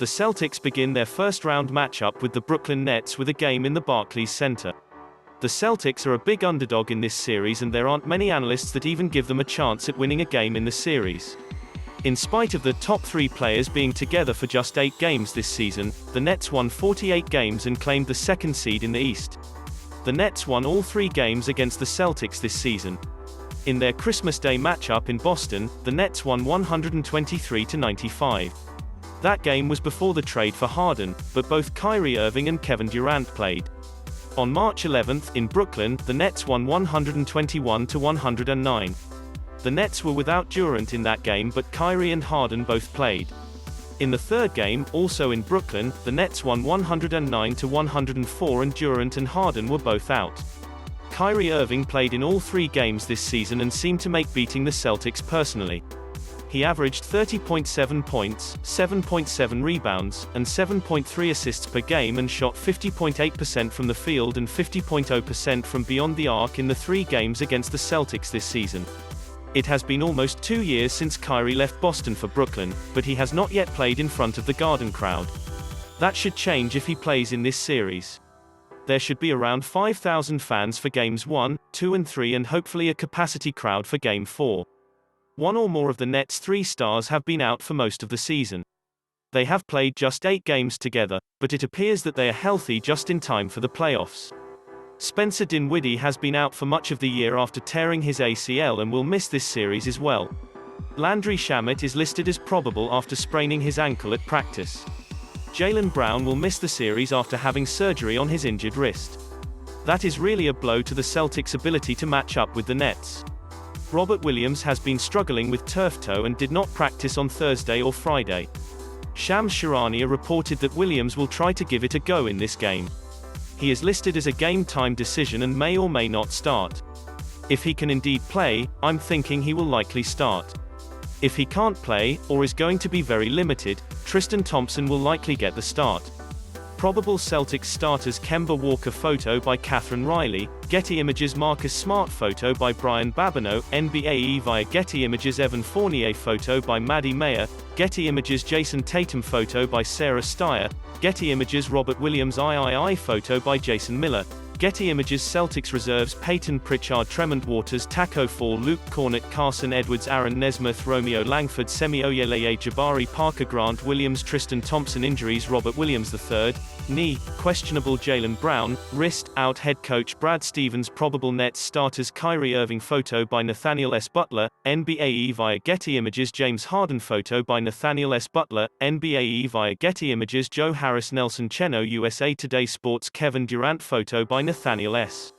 The Celtics begin their first-round matchup with the Brooklyn Nets with a game in the Barclays Center. The Celtics are a big underdog in this series, and there aren't many analysts that even give them a chance at winning a game in the series. In spite of the top three players being together for just 8 games this season, the Nets won 48 games and claimed the second seed in the East. The Nets won all 3 games against the Celtics this season. In their Christmas Day matchup in Boston, the Nets won 123-95. That game was before the trade for Harden, but both Kyrie Irving and Kevin Durant played. On March 11th, in Brooklyn, the Nets won 121-109. The Nets were without Durant in that game, but Kyrie and Harden both played. In the third game, also in Brooklyn, the Nets won 109-104 and Durant and Harden were both out. Kyrie Irving played in all 3 games this season and seemed to make beating the Celtics personally. He averaged 30.7 points, 7.7 rebounds, and 7.3 assists per game and shot 50.8% from the field and 50.0% from beyond the arc in the 3 games against the Celtics this season. It has been almost 2 years since Kyrie left Boston for Brooklyn, but he has not yet played in front of the Garden crowd. That should change if he plays in this series. There should be around 5,000 fans for Games 1, 2 and 3, and hopefully a capacity crowd for Game 4. One or more of the Nets' 3 stars have been out for most of the season. They have played just 8 games together, but it appears that they are healthy just in time for the playoffs. Spencer Dinwiddie has been out for much of the year after tearing his ACL and will miss this series as well. Landry Shamet is listed as probable after spraining his ankle at practice. Jaylen Brown will miss the series after having surgery on his injured wrist. That is really a blow to the Celtics' ability to match up with the Nets. Robert Williams has been struggling with turf toe and did not practice on Thursday or Friday. Shams Charania reported that Williams will try to give it a go in this game. He is listed as a game-time decision and may or may not start. If he can indeed play, I'm thinking he will likely start. If he can't play, or is going to be very limited, Tristan Thompson will likely get the start. Probable Celtics StartersKemba WalkerPhoto by Kathryn Riley, Getty ImagesMarcus SmartPhoto by Brian Babineau, NBAE via Getty ImagesEvan FournierPhoto by Maddie Meyer, Getty ImagesJayson TatumPhoto by Sarah Stier, Getty ImagesRobert Williams IIIPhoto by Jason Miller, Getty ImagesCeltics ReservesPayton PritchardTremont Waters Taco Fall Luke Cornett Carson Edwards Aaron Nesmith Romeo Langford Semi Oyeleye Jabari Parker Grant Williams Tristan Thompson Injuries Robert Williams III, knee, questionable Jaylen Brown, wrist, out head coach Brad Stevens Probable Nets starters Kyrie Irving Photo by Nathaniel S. Butler, NBAE via Getty ImagesJames HardenPhoto by Nathaniel S. Butler, NBAE via Getty Images Joe Harris Nelson Chenault-USA Today Sports Kevin Durant Photo by Nathaniel S.